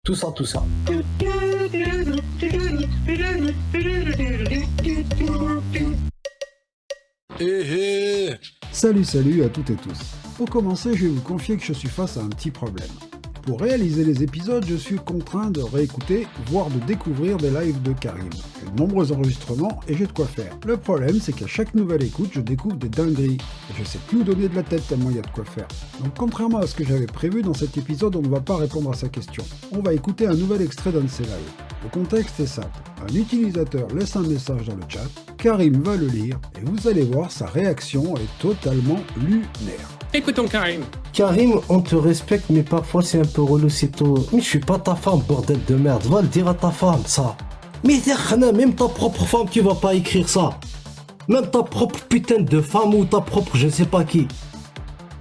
Tout ça, tout ça. Salut à toutes et tous. Pour commencer, je vais vous confier que je suis face à un petit problème. Pour réaliser les épisodes, je suis contraint de réécouter, voire de découvrir des lives de Karim. J'ai de nombreux enregistrements et j'ai de quoi faire. Le problème, c'est qu'à chaque nouvelle écoute, je découvre des dingueries. Et je sais plus où donner de la tête tellement il y a de quoi faire. Donc contrairement à ce que j'avais prévu dans cet épisode, on ne va pas répondre à sa question. On va écouter un nouvel extrait d'un de ses lives. Le contexte est simple. Un utilisateur laisse un message dans le chat, Karim va le lire, et vous allez voir, sa réaction est totalement lunaire. Écoutons Karim. Karim, on te respecte, mais parfois c'est un peu relou, c'est tout. Mais je suis pas ta femme, bordel de merde. Va le dire à ta femme, ça. Mais même ta propre femme, tu vas pas écrire ça. Même ta propre putain de femme ou ta propre je sais pas qui.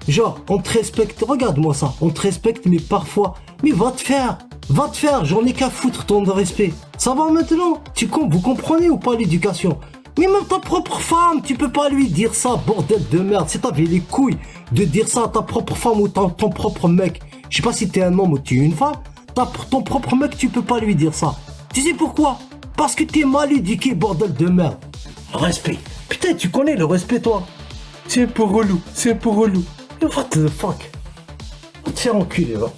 Genre, on te respecte, regarde-moi ça. On te respecte, mais parfois... Mais va te faire, j'en ai qu'à foutre ton respect. Ça va maintenant? Vous comprenez ou pas l'éducation? Mais même ta propre femme, tu peux pas lui dire ça, bordel de merde. Si t'avais les couilles de dire ça à ta propre femme ou ton propre mec, je sais pas si t'es un homme ou tu es une femme, ton propre mec, tu peux pas lui dire ça. Tu sais pourquoi? Parce que t'es mal éduqué, bordel de merde. Respect. Putain, tu connais le respect, toi? C'est un peu relou. What the fuck? Va te faire enculer, va.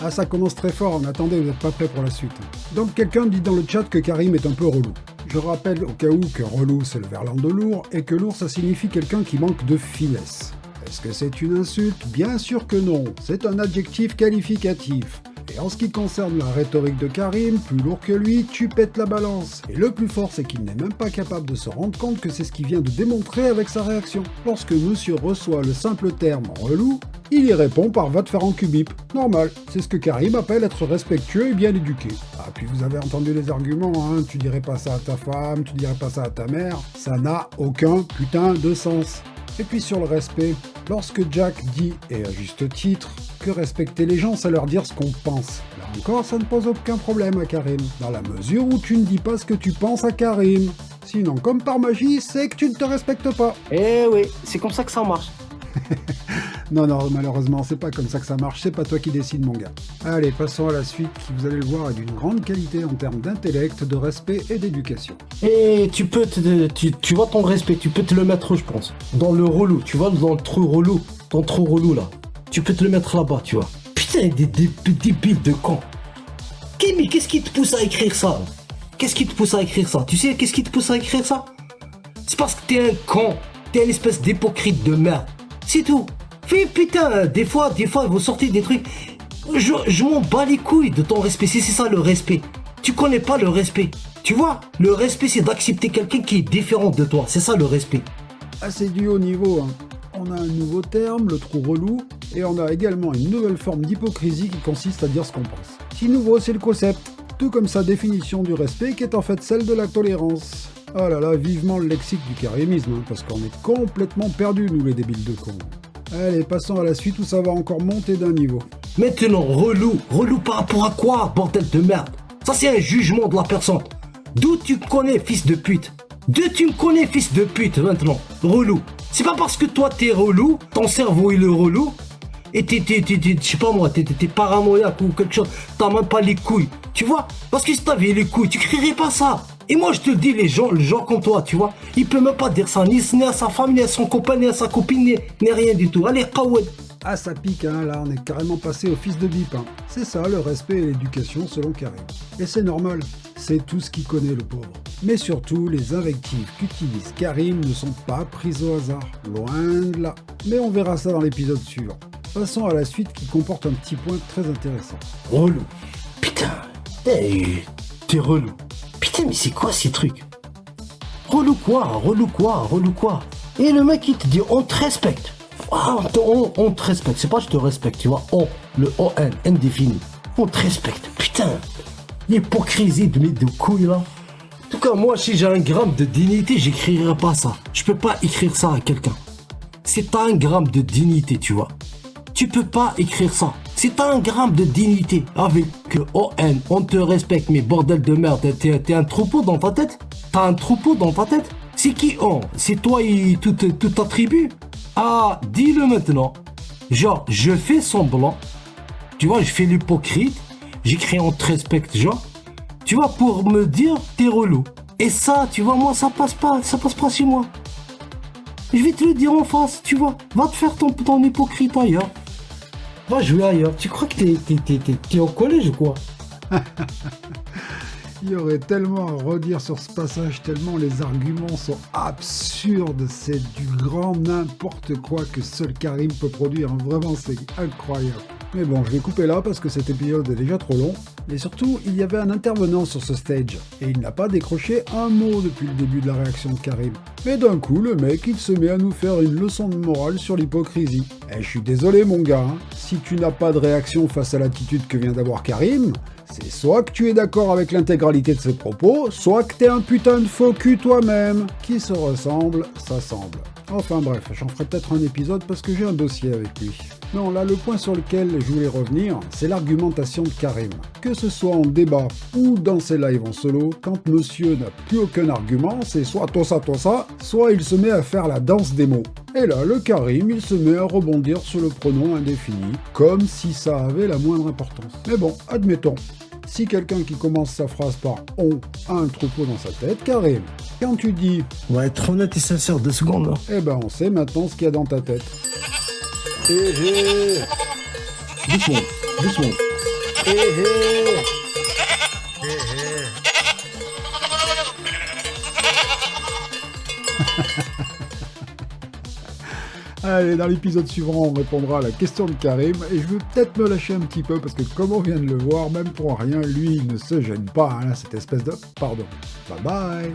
Ah, ça commence très fort, mais attendez, vous n'êtes pas prêts pour la suite. Donc quelqu'un dit dans le chat que Karim est un peu relou. Je rappelle au cas où que relou c'est le verlan de lourd, et que lourd ça signifie quelqu'un qui manque de finesse. Est-ce que c'est une insulte? Bien sûr que non, c'est un adjectif qualificatif. Et en ce qui concerne la rhétorique de Karim, plus lourd que lui, tu pètes la balance. Et le plus fort, c'est qu'il n'est même pas capable de se rendre compte que c'est ce qu'il vient de démontrer avec sa réaction. Lorsque monsieur reçoit le simple terme relou, il y répond par va te faire en cubip. Normal, c'est ce que Karim appelle être respectueux et bien éduqué. Ah, puis vous avez entendu les arguments, hein, tu dirais pas ça à ta femme, tu dirais pas ça à ta mère, ça n'a aucun putain de sens. Et puis sur le respect, lorsque Jack dit, et à juste titre, que respecter les gens, c'est leur dire ce qu'on pense. Là encore, ça ne pose aucun problème à Karim, dans la mesure où tu ne dis pas ce que tu penses à Karim. Sinon, comme par magie, c'est que tu ne te respectes pas. Eh oui, c'est comme ça que ça marche. Non, malheureusement, c'est pas comme ça que ça marche, c'est pas toi qui décides, mon gars. Allez, passons à la suite, qui vous allez le voir est d'une grande qualité en termes d'intellect, de respect et d'éducation. Et tu vois ton respect, tu peux te le mettre, je pense, dans le relou, tu vois, dans le trou relou là. Tu peux te le mettre là-bas, tu vois. Putain, des débiles de cons. Mais qu'est-ce qui te pousse à écrire ça? Tu sais, qu'est-ce qui te pousse à écrire ça? C'est parce que t'es un con, t'es une espèce d'hypocrite de merde. C'est tout. Fais putain, des fois, vous sortez des trucs. Je m'en bats les couilles de ton respect. C'est ça le respect. Tu connais pas le respect. Tu vois, le respect, c'est d'accepter quelqu'un qui est différent de toi. C'est ça le respect. Ah, c'est du haut niveau, hein. On a un nouveau terme, le trou relou, et on a également une nouvelle forme d'hypocrisie qui consiste à dire ce qu'on pense. Si nouveau, c'est le concept, tout comme sa définition du respect qui est en fait celle de la tolérance. Oh là là, vivement le lexique du karimisme, hein, parce qu'on est complètement perdus, nous les débiles de cons. Allez, passons à la suite où ça va encore monter d'un niveau. Maintenant, relou par rapport à quoi, bordel de merde? Ça c'est un jugement de la personne. D'où tu me connais, fils de pute? Maintenant, relou. C'est pas parce que toi t'es relou, ton cerveau il est relou, et je sais pas moi, t'es paranoïaque ou quelque chose, t'as même pas les couilles, tu vois? Parce que si t'avais les couilles, tu crierais pas ça. Et moi je te dis, les gens comme toi, tu vois, il peut même pas dire ça, ni à sa femme, ni à son copain, ni à sa copine, ni rien du tout. Allez, kawed. Ah, ça pique, hein, là on est carrément passé au fils de bip, hein. C'est ça le respect et l'éducation selon Karim. Et c'est normal, c'est tout ce qu'il connaît le pauvre. Mais surtout, les invectives qu'utilise Karim ne sont pas prises au hasard, loin de là. Mais on verra ça dans l'épisode suivant. Passons à la suite qui comporte un petit point très intéressant. Relou. Putain, t'es relou. Putain, mais c'est quoi ces trucs? Relou quoi? Et le mec il te dit on te respecte. Ah, on te respecte, c'est pas je te respecte, tu vois. Le O-N, indéfini. On te respecte, putain. L'hypocrisie de couilles là. En tout cas, moi, si j'ai un gramme de dignité, j'écrirai pas ça. Je peux pas écrire ça à quelqu'un. C'est un gramme de dignité, tu vois. Tu peux pas écrire ça. C'est un gramme de dignité. Avec O-N, on te respecte, mais bordel de merde, t'es un troupeau dans ta tête? T'as un troupeau dans ta tête? C'est qui on? C'est toi et toute ta tribu? Ah, dis-le maintenant. Genre, je fais semblant. Tu vois, je fais l'hypocrite. j'écris on te respecte, genre, tu vois, pour me dire t'es relou. Et ça, tu vois, moi, ça passe pas chez moi. Je vais te le dire en face, tu vois. Va te faire ton hypocrite ailleurs. Va jouer ailleurs. Tu crois que t'es au collège ou quoi? Il y aurait tellement à redire sur ce passage, tellement les arguments sont absurdes, c'est du grand n'importe quoi que seul Karim peut produire, vraiment c'est incroyable. Mais bon, je vais couper là parce que cet épisode est déjà trop long, et surtout, il y avait un intervenant sur ce stage, et il n'a pas décroché un mot depuis le début de la réaction de Karim. Mais d'un coup, le mec, il se met à nous faire une leçon de morale sur l'hypocrisie. Eh, je suis désolé mon gars, hein, si tu n'as pas de réaction face à l'attitude que vient d'avoir Karim, c'est soit que tu es d'accord avec l'intégralité de ses propos, soit que t'es un putain de faux cul toi-même. Qui se ressemble, s'assemble. Enfin bref, j'en ferai peut-être un épisode parce que j'ai un dossier avec lui. Non, là, le point sur lequel je voulais revenir, c'est l'argumentation de Karim. Que ce soit en débat ou dans ses lives en solo, quand monsieur n'a plus aucun argument, c'est soit toi ça, soit il se met à faire la danse des mots. Et là, le Karim, il se met à rebondir sur le pronom indéfini, comme si ça avait la moindre importance. Mais bon, admettons. Si quelqu'un qui commence sa phrase par « on » a un troupeau dans sa tête, Karim, quand tu dis On va être honnête et sincère 2 secondes là. eh ben on sait maintenant ce qu'il y a dans ta tête. Doucement. Allez, dans l'épisode suivant, on répondra à la question de Karim, et je veux peut-être me lâcher un petit peu, parce que comme on vient de le voir, même pour rien, lui, il ne se gêne pas, hein, cette espèce de... Pardon. Bye bye.